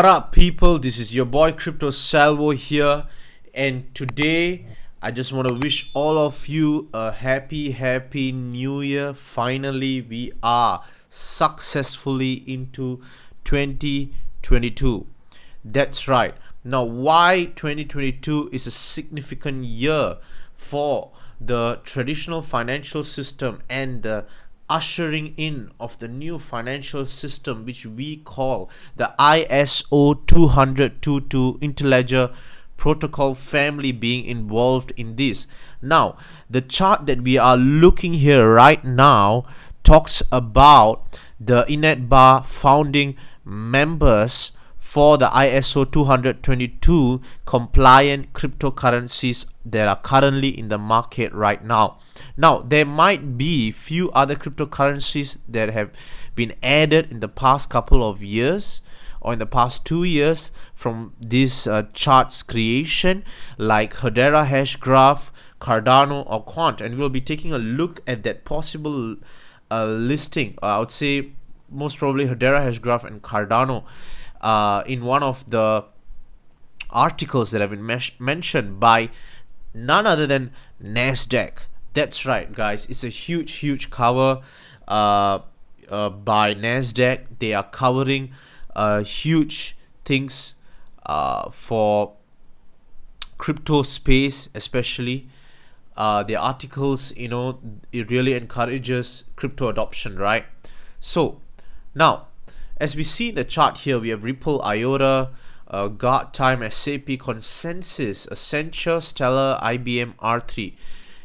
What up, people? This is your boy Crypto Salvo here, and today I just want to wish all of you a happy new year. Finally, we are successfully into 2022. That's right. Now, why 2022 is a significant year for the traditional financial system and the ushering in of the new financial system, which we call the ISO20022 interledger protocol family, being involved in this. Now, the chart that we are looking here right now talks about the INETBA founding members for the ISO 222 compliant cryptocurrencies that are currently in the market right now. Now, there might be few other cryptocurrencies that have been added in the past couple of years or in the past 2 years from this chart's creation, like Hedera Hashgraph, Cardano, or Quant, and we'll be taking a look at that possible listing. I would say most probably Hedera Hashgraph and Cardano in one of the articles that have been mentioned by none other than NASDAQ. That's right, guys. It's a huge cover by NASDAQ. They are covering huge things for crypto space, especially. The articles, it really encourages crypto adoption, right? So now, as we see the chart here, we have Ripple, IOTA, Guard Time, SAP, Consensus, Accenture, Stellar, IBM, R3.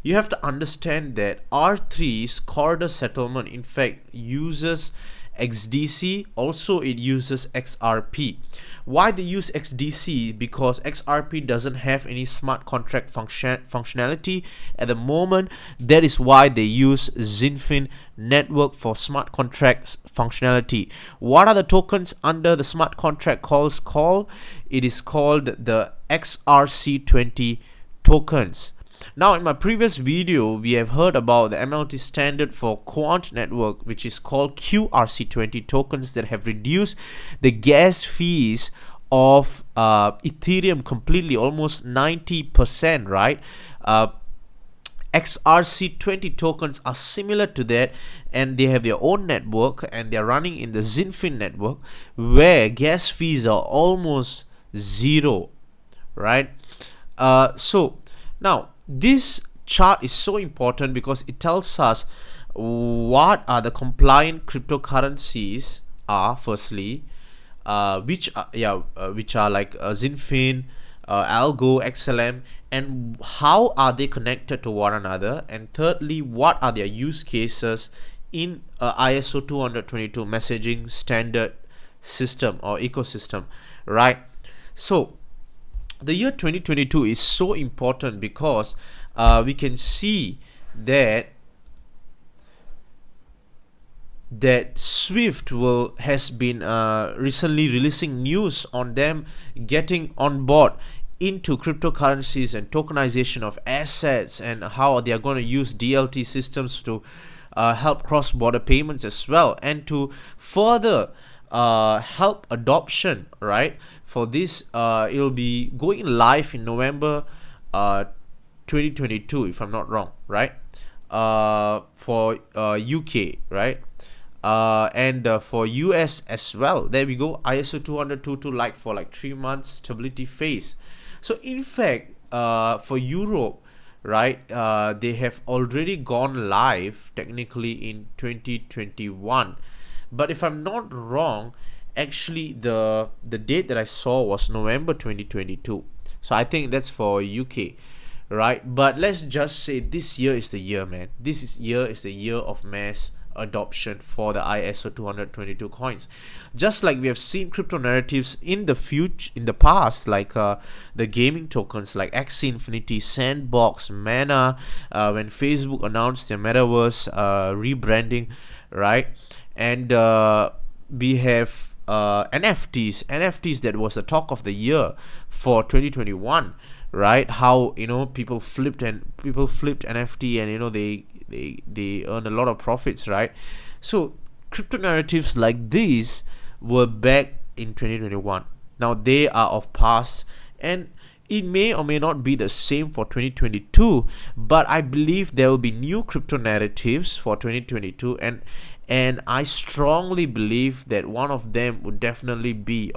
You have to understand that R3's Corda settlement, in fact, uses XDC. Also, it uses XRP. Why they use XDC? Because XRP doesn't have any smart contract functionality at the moment. That is why they use Zinfin network for smart contracts functionality. What are the tokens under the smart contract called? It is called the XRC20 tokens. Now, in my previous video, we have heard about the MLT standard for Quant Network, which is called QRC20 tokens, that have reduced the gas fees of Ethereum completely, almost 90%, right? XRC20 tokens are similar to that, and they have their own network, and they are running in the Zinfin network, where gas fees are almost zero, right? So now, this chart is so important because it tells us what are the compliant cryptocurrencies are, firstly, which are like Zinfin, Algo, XLM, and how are they connected to one another, and thirdly, what are their use cases in ISO 20022 messaging standard system or ecosystem, right? So the year 2022 is so important because we can see that Swift has been recently releasing news on them getting on board into cryptocurrencies and tokenization of assets, and how they are going to use DLT systems to help cross-border payments as well, and to further help adoption, right? For this, it'll be going live in November 2022, if I'm not wrong, right? For UK, right? And for US as well. There we go. ISO 20022, like for like 3 months stability phase. So in fact, for Europe, right, they have already gone live technically in 2021. But if I'm not wrong, actually the date that I saw was November 2022. So I think that's for UK, right? But let's just say this year is the year, man. Year is the year of mass adoption for the ISO 20022 coins. Just like we have seen crypto narratives in the past, like the gaming tokens like Axie Infinity, Sandbox, Mana, when Facebook announced their metaverse rebranding, right? And we have NFTs that was the talk of the year for 2021, right? How people flipped NFT, and they earned a lot of profits, right? So crypto narratives like these were back in 2021, Now they are of past, and it may or may not be the same for 2022, but I believe there will be new crypto narratives for 2022, and I strongly believe that one of them would definitely be,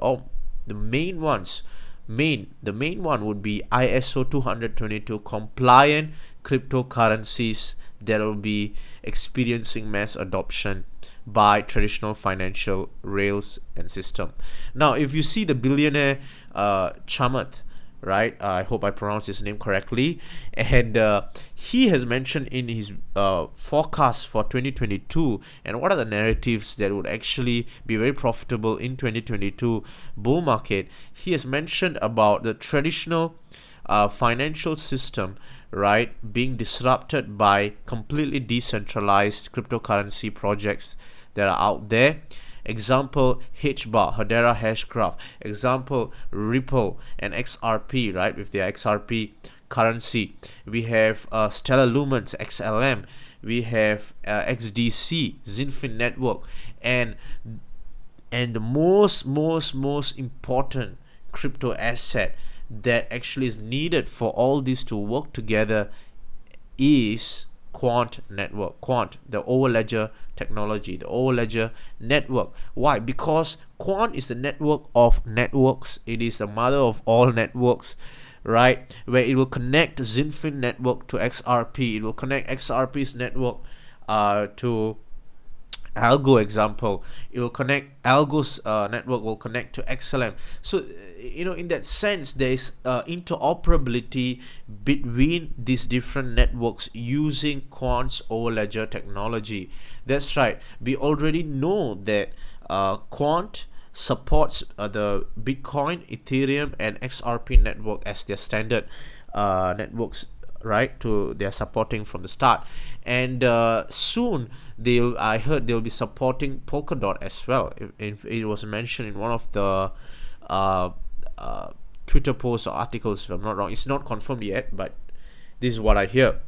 the main ones, the main one would be ISO20022 compliant cryptocurrencies that will be experiencing mass adoption by traditional financial rails and system. Now, if you see the billionaire Chamath, right? I hope I pronounced his name correctly. And he has mentioned in his forecast for 2022, and what are the narratives that would actually be very profitable in 2022 bull market. He has mentioned about the traditional financial system, right, being disrupted by completely decentralized cryptocurrency projects that are out there. Example, HBAR, Hedera Hashgraph. Example, Ripple and XRP, right, with their XRP currency. We have Stellar Lumens, XLM. We have XDC, Zinfin Network. And the most important crypto asset that actually is needed for all this to work together is Quant Network. Quant, the overledger technology, the overledger network. Why? Because Quant is the network of networks. It is the mother of all networks, right? Where it will connect Zinfin network to XRP. It will connect XRP's network to Algo. Example, it will connect Algo's network will connect to XLM. So in that sense, there is interoperability between these different networks using Quant's overledger technology. That's right. We already know that Quant supports the Bitcoin, Ethereum, and XRP network as their standard networks, right? They're supporting from the start, and soon I heard they'll be supporting Polkadot as well. It was mentioned in one of the Twitter posts or articles, if I'm not wrong. It's not confirmed yet, but this is what I hear.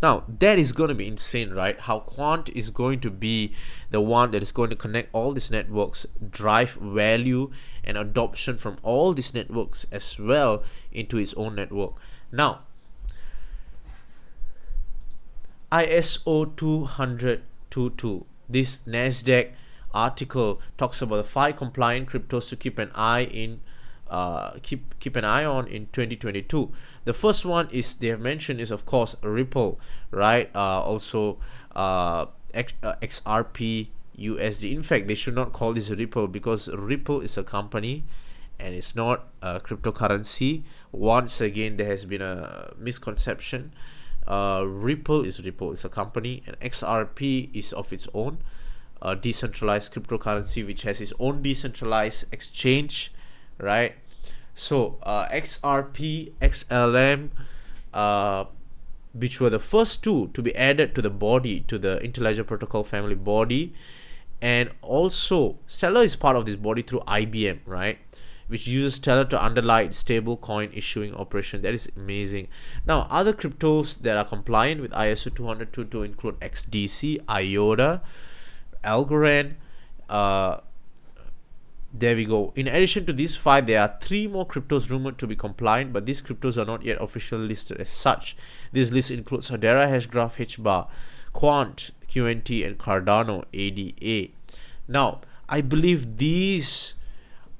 Now, that is going to be insane, right? How Quant is going to be the one that is going to connect all these networks, drive value and adoption from all these networks as well into its own network. Now, ISO20022, this NASDAQ article talks about the 5 compliant cryptos to keep an eye on in 2022. The first one is they have mentioned is of course Ripple, right? Also XRP USD. In fact, they should not call this Ripple because Ripple is a company and it's not a cryptocurrency. Once again, there has been a misconception. Ripple is a company, and XRP is of its own decentralized cryptocurrency which has its own decentralized exchange, right? So XRP, XLM, which were the first two to be added to the Interledger Protocol family body, and also Stellar is part of this body through IBM, right, which uses Stellar to underlie its stable coin issuing operation. That is amazing. Now, other cryptos that are compliant with ISO20022 include XDC, IOTA, Algorand. There we go. In addition to these 5, there are 3 more cryptos rumored to be compliant, but these cryptos are not yet officially listed as such. This list includes Hedera Hashgraph, HBAR, Quant, QNT, and Cardano, ADA. Now, I believe these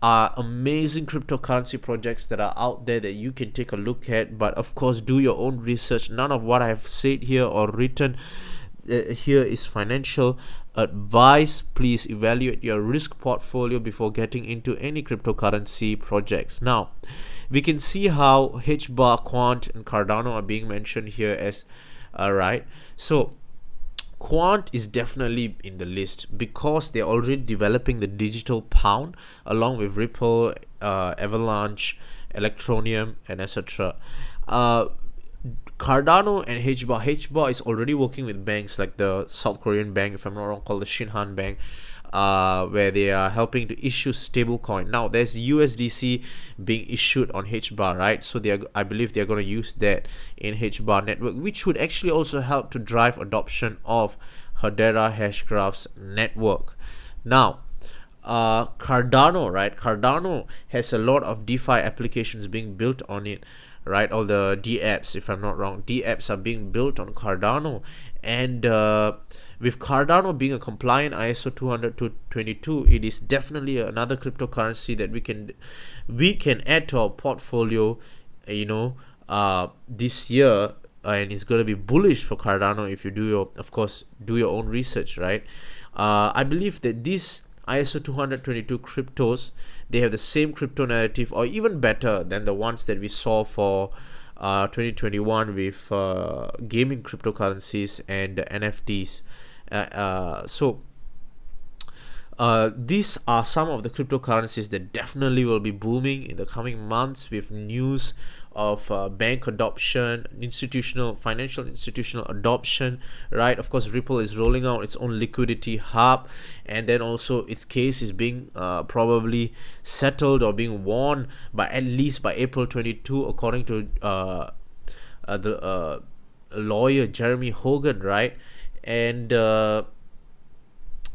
are amazing cryptocurrency projects that are out there that you can take a look at, but of course do your own research. None of what I have said here or written here is financial advice. Please evaluate your risk portfolio before getting into any cryptocurrency projects. Now, we can see how HBAR, Quant, and Cardano are being mentioned here as right. So Quant is definitely in the list because they're already developing the digital pound along with Ripple, Avalanche, Electronium, and etc. Cardano and HBAR is already working with banks like the South Korean bank, if I'm not wrong, called the Shinhan Bank, where they are helping to issue stablecoin. Now, there's USDC being issued on HBAR, right? So I believe they're going to use that in HBAR network, which would actually also help to drive adoption of Hedera Hashgraph's network. Now, Cardano, right? Cardano has a lot of DeFi applications being built on it, right? All the D apps, if I'm not wrong, D apps are being built on Cardano, and with Cardano being a compliant ISO20022, it is definitely another cryptocurrency that we can add to our portfolio, this year. And it's going to be bullish for Cardano if you do your own research, right? I believe that these ISO20022 cryptos, they have the same crypto narrative or even better than the ones that we saw for 2021 with gaming cryptocurrencies and NFTs. These are some of the cryptocurrencies that definitely will be booming in the coming months, with news of bank adoption, financial institutional adoption, right? Of course, Ripple is rolling out its own liquidity hub, and then also its case is being probably settled or being won by at least by April 22, according to the lawyer Jeremy Hogan, right? And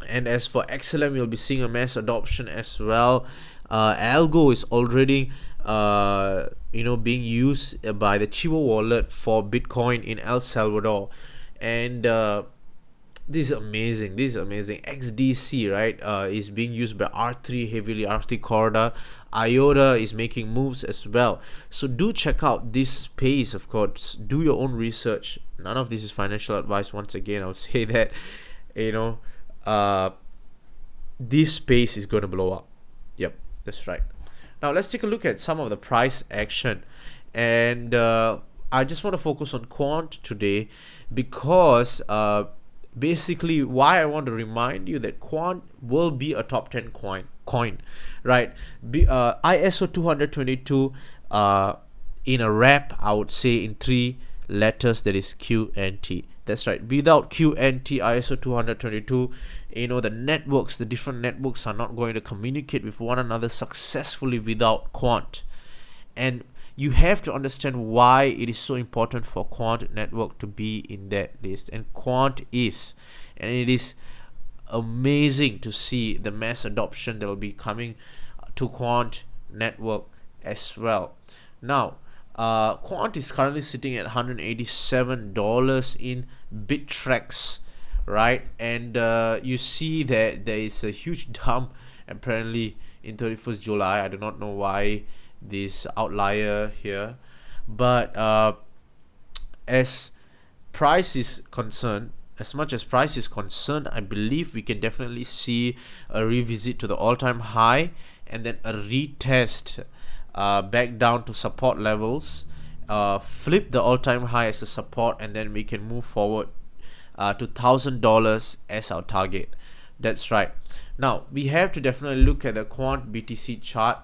as for XLM, you'll be seeing a mass adoption as well. Algo is already being used by the Chivo wallet for Bitcoin in El Salvador, and this is amazing. XDC, right, is being used by R3 heavily. R3 Corda, IOTA is making moves as well. So do check out this space. Of course, do your own research. None of this is financial advice. Once again, I would say that this space is going to blow up. Yep, that's right. Now let's take a look at some of the price action, and I just want to focus on Quant today because basically why I want to remind you that Quant will be a top 10 coin, right? ISO20022 in a wrap, I would say in 3 letters, that is QNT. That's right. Without QNT ISO20022, the different networks are not going to communicate with one another successfully without Quant. And you have to understand why it is so important for Quant network to be in that list. And Quant is. And it is amazing to see the mass adoption that will be coming to Quant network as well. Now, Quant is currently sitting at $187 in Bittrex, right? And you see that there is a huge dump apparently in 31st July. I do not know why this outlier here, but as much as price is concerned, I believe we can definitely see a revisit to the all-time high and then a retest back down to support levels, flip the all-time high as a support, and then we can move forward to $1,000 as our target. That's right. Now we have to definitely look at the Quant BTC chart,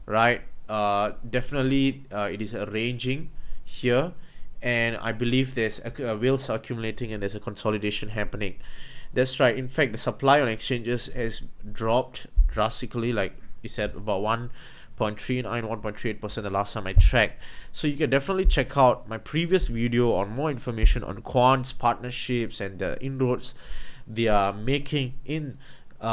right? Definitely it is arranging here, and I believe there's wheels accumulating and there's a consolidation happening. That's right. In fact, the supply on exchanges has dropped drastically, like we said, about 1.38% the last time I checked. So you can definitely check out my previous video on more information on Quant's partnerships and the inroads they are making in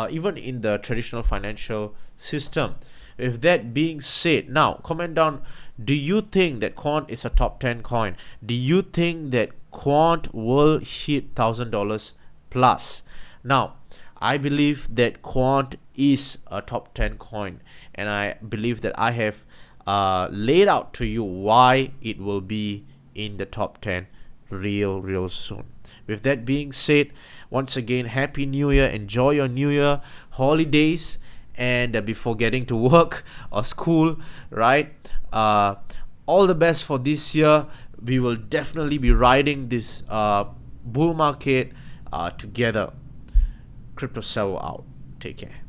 even in the traditional financial system. With that being said, now comment down, do you think that Quant is a top 10 coin? Do you think that Quant will hit $1,000 plus? Now, I believe that Quant is a top 10 coin, and I believe that I have laid out to you why it will be in the top 10 real soon. With that being said, once again, Happy New Year. Enjoy your New Year holidays, and before getting to work or school, right? All the best for this year. We will definitely be riding this bull market together. Crypto Servo out. Take care.